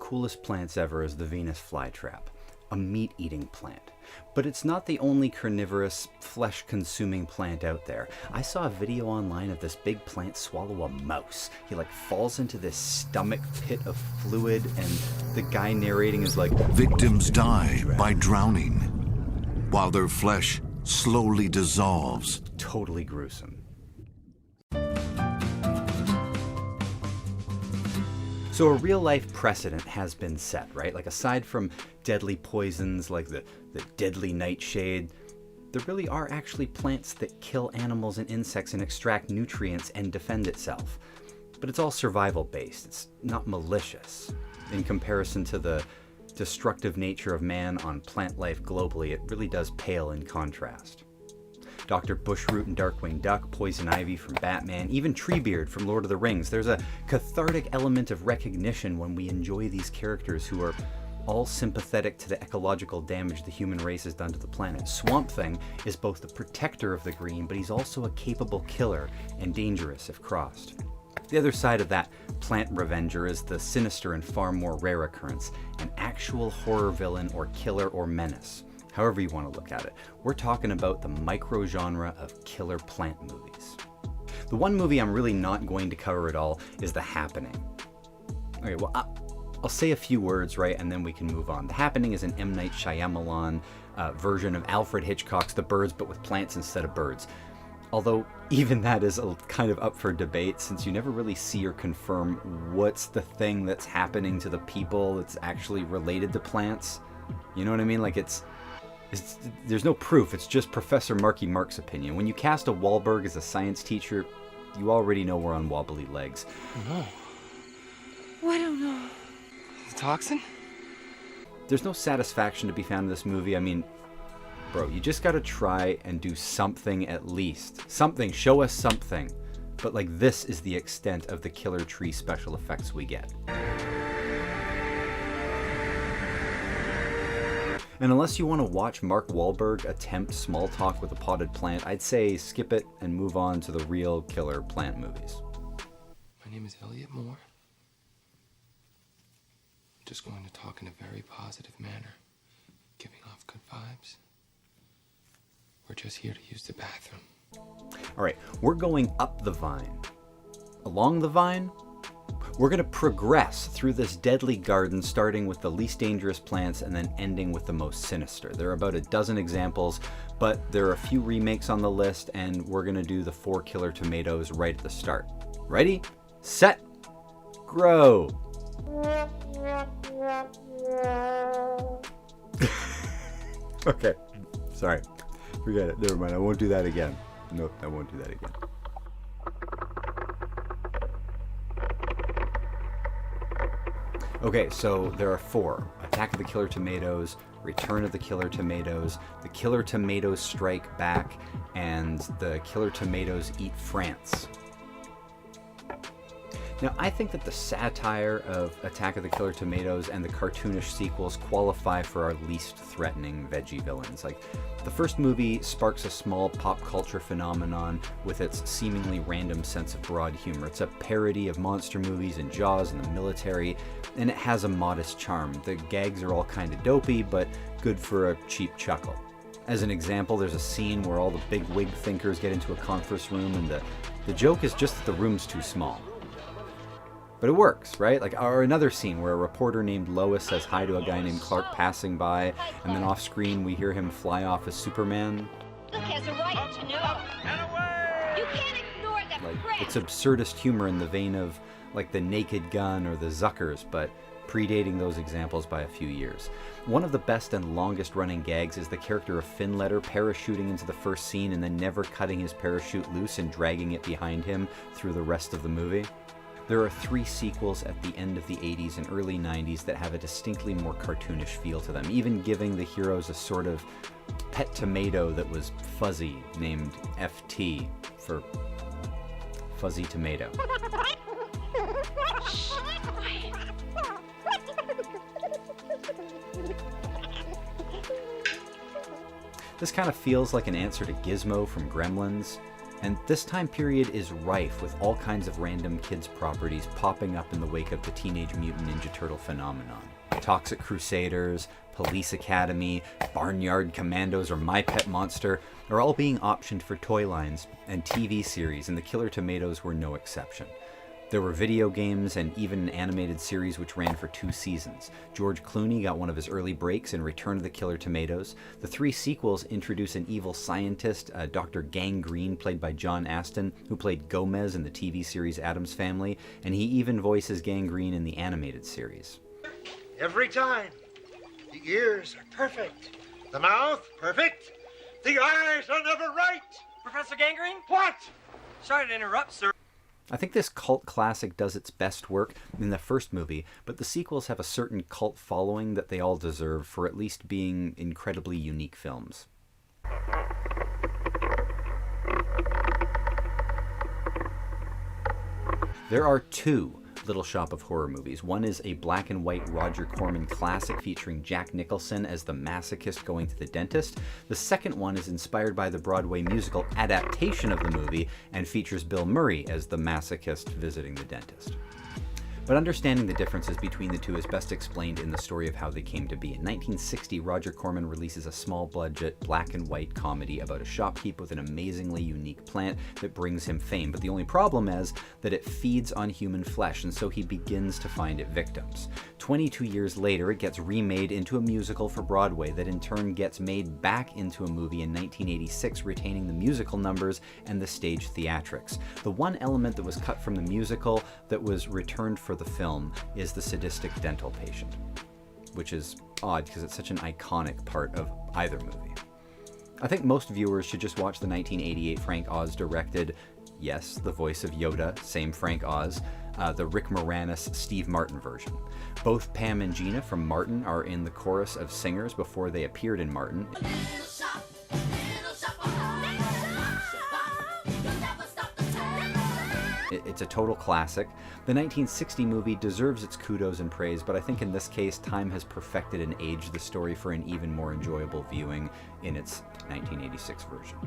coolest plants ever is the Venus flytrap, a meat-eating plant. But it's not the only carnivorous, flesh-consuming plant out there. I saw a video online of this big plant swallow a mouse. He falls into this stomach pit of fluid, and the guy narrating is like, victims die by drowning, while their flesh slowly dissolves. Totally gruesome. So a real-life precedent has been set, right? Aside from deadly poisons like the deadly nightshade, there really are actually plants that kill animals and insects and extract nutrients and defend itself. But it's all survival-based. It's not malicious. In comparison to the destructive nature of man on plant life globally, it really does pale in contrast. Dr. Bushroot and Darkwing Duck, Poison Ivy from Batman, even Treebeard from Lord of the Rings. There's a cathartic element of recognition when we enjoy these characters who are all sympathetic to the ecological damage the human race has done to the planet. Swamp Thing is both the protector of the green, but he's also a capable killer and dangerous if crossed. The other side of that plant revenger is the sinister and far more rare occurrence, an actual horror villain or killer or menace. However you want to look at it. We're talking about the microgenre of killer plant movies. The one movie I'm really not going to cover at all is The Happening. Okay, well, I'll say a few words, right, and then we can move on. The Happening is an M. Night Shyamalan version of Alfred Hitchcock's The Birds, but with plants instead of birds. Although even that is kind of up for debate, since you never really see or confirm what's the thing that's happening to the people that's actually related to plants. You know what I mean? There's no proof, it's just Professor Marky Mark's opinion. When you cast a Wahlberg as a science teacher, you already know we're on wobbly legs. No. Oh, I don't know. The toxin? There's no satisfaction to be found in this movie. I mean, bro, you just gotta try and do something at least. Something, show us something. But this is the extent of the killer tree special effects we get. And unless you want to watch Mark Wahlberg attempt small talk with a potted plant, I'd say skip it and move on to the real killer plant movies. My name is Elliot Moore. I'm just going to talk in a very positive manner, giving off good vibes. We're just here to use the bathroom. All right, we're going up the vine. Along the vine, we're going to progress through this deadly garden, starting with the least dangerous plants and then ending with the most sinister. There are about a dozen examples, but there are a few remakes on the list, and we're going to do the 4 killer tomatoes right at the start. Ready, set, grow. Okay, sorry. Forget it. Never mind. I won't do that again. Nope, I won't do that again. Okay, so there are 4. Attack of the Killer Tomatoes, Return of the Killer Tomatoes, the Killer Tomatoes Strike Back, and the Killer Tomatoes Eat France. Now, I think that the satire of Attack of the Killer Tomatoes and the cartoonish sequels qualify for our least threatening veggie villains. The first movie sparks a small pop culture phenomenon with its seemingly random sense of broad humor. It's a parody of monster movies and Jaws and the military, and it has a modest charm. The gags are all kind of dopey, but good for a cheap chuckle. As an example, there's a scene where all the big wig thinkers get into a conference room, and the joke is just that the room's too small. But it works, right? Or another scene where a reporter named Lois says hi to a guy named Clark passing by, and then off screen we hear him fly off as Superman. Look, has a right to know. You can't ignore the press. It's absurdist humor in the vein of The Naked Gun or the Zuckers, but predating those examples by a few years. One of the best and longest running gags is the character of Finletter parachuting into the first scene and then never cutting his parachute loose and dragging it behind him through the rest of the movie. There are 3 sequels at the end of the 80s and early 90s that have a distinctly more cartoonish feel to them, even giving the heroes a sort of pet tomato that was fuzzy, named FT for Fuzzy Tomato. This kind of feels like an answer to Gizmo from Gremlins. And this time period is rife with all kinds of random kids' properties popping up in the wake of the Teenage Mutant Ninja Turtle phenomenon. Toxic Crusaders, Police Academy, Barnyard Commandos, or My Pet Monster are all being optioned for toy lines and TV series, and the Killer Tomatoes were no exception. There were video games and even an animated series which ran for 2 seasons. George Clooney got one of his early breaks in Return of the Killer Tomatoes. The 3 sequels introduce an evil scientist, Dr. Gangrene, played by John Astin, who played Gomez in the TV series Addams Family, and he even voices Gangrene in the animated series. Every time. The ears are perfect. The mouth, perfect. The eyes are never right. Professor Gangrene? What? Sorry to interrupt, sir. I think this cult classic does its best work in the first movie, but the sequels have a certain cult following that they all deserve for at least being incredibly unique films. There are 2 Little Shop of Horror movies. One is a black and white Roger Corman classic featuring Jack Nicholson as the masochist going to the dentist. The second one is inspired by the Broadway musical adaptation of the movie and features Bill Murray as the masochist visiting the dentist. But understanding the differences between the two is best explained in the story of how they came to be. In 1960, Roger Corman releases a small-budget, black and white comedy about a shopkeep with an amazingly unique plant that brings him fame. But the only problem is that it feeds on human flesh, and so he begins to find it victims. 22 years later, it gets remade into a musical for Broadway that in turn gets made back into a movie in 1986, retaining the musical numbers and the stage theatrics. The one element that was cut from the musical that was returned for the film is the sadistic dental patient, which is odd because it's such an iconic part of either movie. I think most viewers should just watch the 1988 Frank Oz directed, yes, the voice of Yoda, same Frank Oz, the Rick Moranis Steve Martin version. Both Pam and Gina from Martin are in the chorus of singers before they appeared in Martin. It's a total classic. The 1960 movie deserves its kudos and praise, but I think in this case, time has perfected and aged the story for an even more enjoyable viewing in its 1986 version.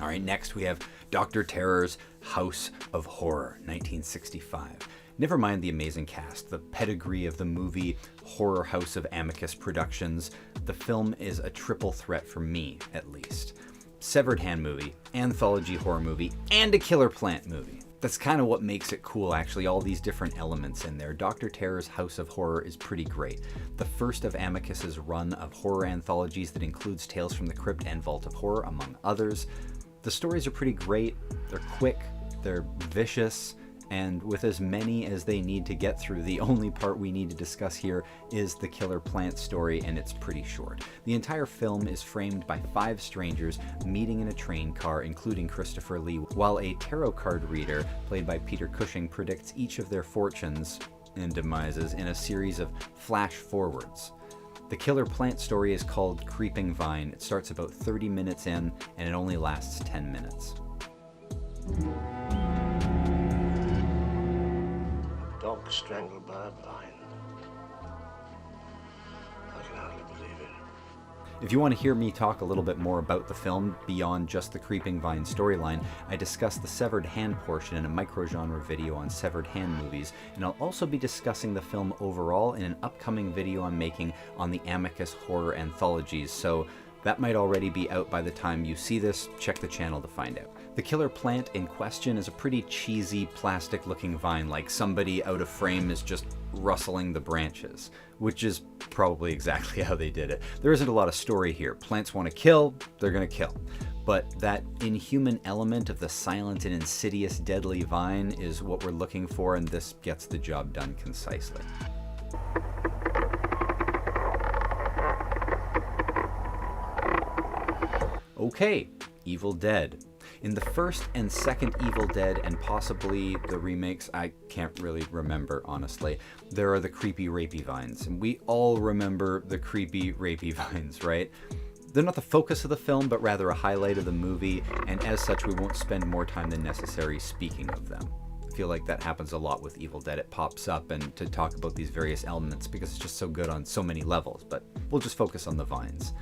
All right, next we have Dr. Terror's House of Horror, 1965. Never mind the amazing cast, the pedigree of the movie, horror house of Amicus Productions. The film is a triple threat for me, at least. Severed hand movie, anthology horror movie, and a killer plant movie. That's kind of what makes it cool, actually, all these different elements in there. Dr. Terror's House of Horror is pretty great. The first of Amicus's run of horror anthologies that includes Tales from the Crypt and Vault of Horror, among others. The stories are pretty great, they're quick, they're vicious, and with as many as they need to get through, the only part we need to discuss here is the killer plant story, and it's pretty short. The entire film is framed by 5 strangers meeting in a train car, including Christopher Lee, while a tarot card reader, played by Peter Cushing, predicts each of their fortunes and demises in a series of flash forwards. The killer plant story is called Creeping Vine. It starts about 30 minutes in, and it only lasts 10 minutes. Dog strangled by a vine. I can hardly believe it. If you want to hear me talk a little bit more about the film beyond just the Creeping Vine storyline, I discuss the severed hand portion in a microgenre video on severed hand movies, and I'll also be discussing the film overall in an upcoming video I'm making on the Amicus horror anthologies, so that might already be out by the time you see this. Check the channel to find out. The killer plant in question is a pretty cheesy, plastic-looking vine, like somebody out of frame is just rustling the branches, which is probably exactly how they did it. There isn't a lot of story here. Plants want to kill, they're going to kill. But that inhuman element of the silent and insidious deadly vine is what we're looking for, and this gets the job done concisely. Okay, Evil Dead. In the first and second Evil Dead, and possibly the remakes, I can't really remember, honestly, there are the creepy, rapey vines. And we all remember the creepy, rapey vines, right? They're not the focus of the film, but rather a highlight of the movie, and as such, we won't spend more time than necessary speaking of them. feel like that happens a lot with Evil Dead. It pops up and to talk about these various elements because it's just so good on so many levels, but we'll just focus on the vines.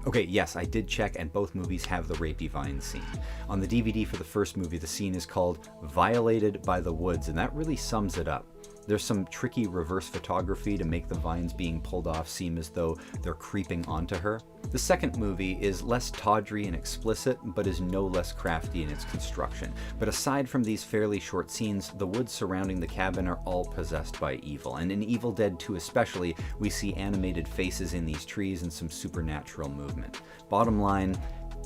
Okay, yes, I did check, and both movies have the rapey vine scene. On the DVD for the first movie, the scene is called Violated by the Woods, and that really sums it up. There's some tricky reverse photography to make the vines being pulled off seem as though they're creeping onto her. The second movie is less tawdry and explicit, but is no less crafty in its construction. But aside from these fairly short scenes, the woods surrounding the cabin are all possessed by evil. And in Evil Dead 2 especially, we see animated faces in these trees and some supernatural movement. Bottom line,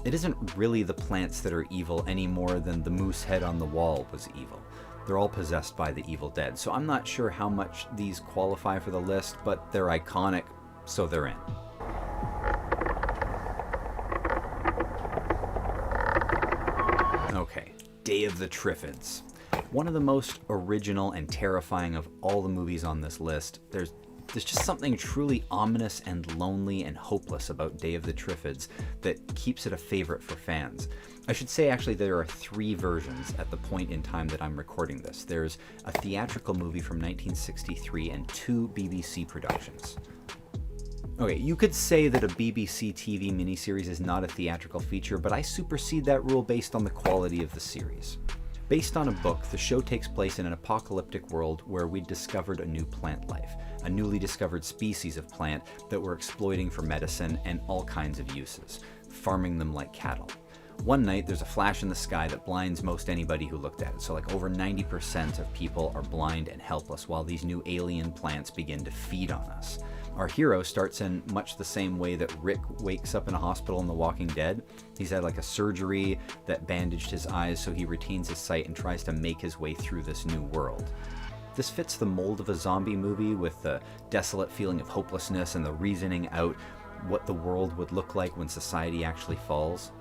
it isn't really the plants that are evil any more than the moose head on the wall was evil. They're all possessed by the Evil Dead, so I'm not sure how much these qualify for the list, but they're iconic, so they're in. Okay, Day of the Triffids. One of the most original and terrifying of all the movies on this list. There's just something truly ominous and lonely and hopeless about Day of the Triffids that keeps it a favorite for fans. I should say actually there are 3 versions at the point in time that I'm recording this. There's a theatrical movie from 1963 and 2 BBC productions. Okay, you could say that a BBC TV miniseries is not a theatrical feature, but I supersede that rule based on the quality of the series. Based on a book, the show takes place in an apocalyptic world where we discovered a new plant life, a newly discovered species of plant that we're exploiting for medicine and all kinds of uses, farming them like cattle. One night, there's a flash in the sky that blinds most anybody who looked at it, so like over 90% of people are blind and helpless while these new alien plants begin to feed on us. Our hero starts in much the same way that Rick wakes up in a hospital in The Walking Dead. He's had like a surgery that bandaged his eyes so he retains his sight and tries to make his way through this new world. This fits the mold of a zombie movie with the desolate feeling of hopelessness and the reasoning out what the world would look like when society actually falls.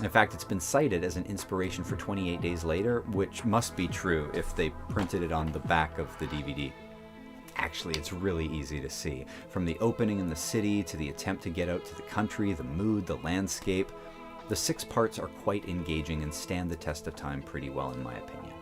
In fact, it's been cited as an inspiration for 28 Days Later, which must be true if they printed it on the back of the DVD. Actually, it's really easy to see. From the opening in the city to the attempt to get out to the country, the mood, the landscape, the 6 parts are quite engaging and stand the test of time pretty well in my opinion.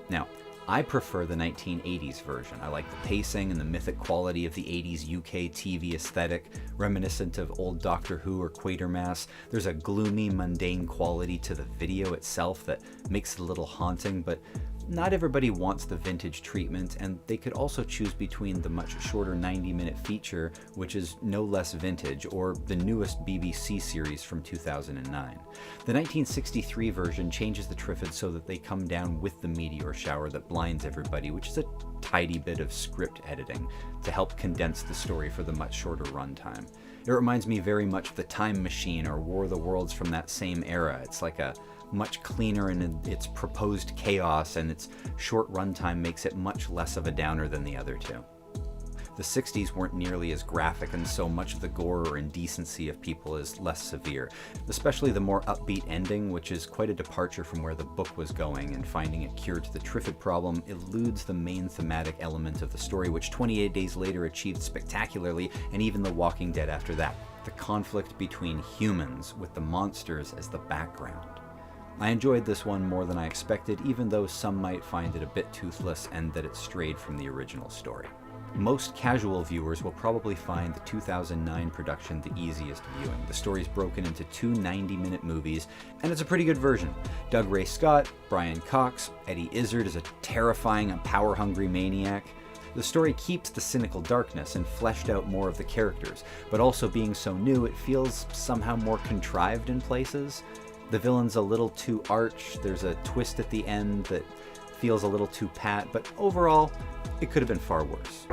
Now, I prefer the 1980s version. I like the pacing and the mythic quality of the 80s UK TV aesthetic, reminiscent of old Doctor Who or Quatermass. There's a gloomy, mundane quality to the video itself that makes it a little haunting, but not everybody wants the vintage treatment, and they could also choose between the much shorter 90-minute feature, which is no less vintage, or the newest BBC series from 2009. The 1963 version changes the Triffids so that they come down with the meteor shower that blinds everybody, which is a tidy bit of script editing to help condense the story for the much shorter runtime. It reminds me very much of The Time Machine or War of the Worlds from that same era. It's like a much cleaner in its proposed chaos, and its short runtime makes it much less of a downer than the other two. The 60s weren't nearly as graphic, and so much of the gore or indecency of people is less severe, especially the more upbeat ending, which is quite a departure from where the book was going, and finding a cure to the Triffid problem eludes the main thematic element of the story, which 28 Days Later achieved spectacularly, and even The Walking Dead after that, the conflict between humans with the monsters as the background. I enjoyed this one more than I expected, even though some might find it a bit toothless and that it strayed from the original story. Most casual viewers will probably find the 2009 production the easiest viewing. The story's broken into 2 90-minute movies, and it's a pretty good version. Doug Ray Scott, Brian Cox, Eddie Izzard is a terrifying and power-hungry maniac. The story keeps the cynical darkness and fleshed out more of the characters, but also being so new, it feels somehow more contrived in places. The villain's a little too arch, there's a twist at the end that feels a little too pat, but overall, it could have been far worse.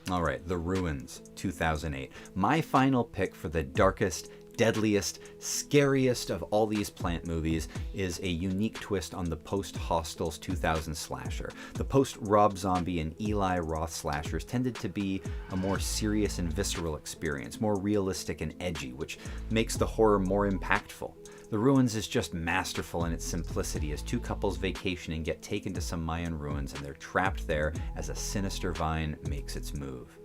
Alright, The Ruins, 2008. My final pick for the darkest, deadliest, scariest of all these plant movies is a unique twist on the post-Hostels 2000 slasher. The post-Rob Zombie and Eli Roth slashers tended to be a more serious and visceral experience, more realistic and edgy, which makes the horror more impactful. The Ruins is just masterful in its simplicity as 2 couples vacation and get taken to some Mayan ruins, and they're trapped there as a sinister vine makes its move.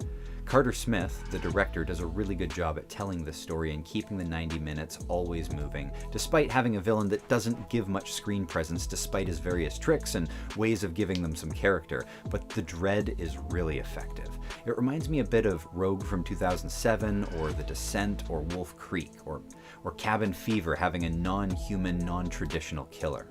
Carter Smith, the director, does a really good job at telling this story and keeping the 90 minutes always moving, despite having a villain that doesn't give much screen presence despite his various tricks and ways of giving them some character, but the dread is really effective. It reminds me a bit of Rogue from 2007, or The Descent, or Wolf Creek, or Cabin Fever having a non-human, non-traditional killer.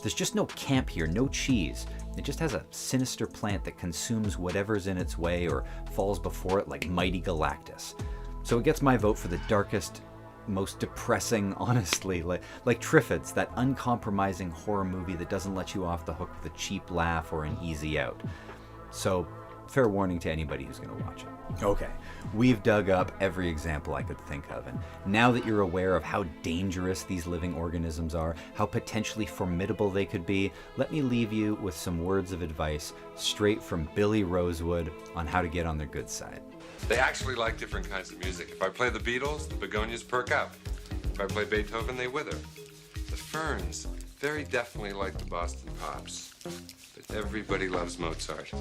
There's just no camp here, no cheese. It just has a sinister plant that consumes whatever's in its way or falls before it like mighty Galactus. So it gets my vote for the darkest, most depressing, honestly, like Triffids, that uncompromising horror movie that doesn't let you off the hook with a cheap laugh or an easy out. So, fair warning to anybody who's going to watch it. Okay, we've dug up every example I could think of, and now that you're aware of how dangerous these living organisms are, how potentially formidable they could be, let me leave you with some words of advice straight from Billy Rosewood on how to get on their good side. They actually like different kinds of music. If I play the Beatles, the begonias perk up. If I play Beethoven, they wither. The ferns very definitely like the Boston Pops. But everybody loves Mozart.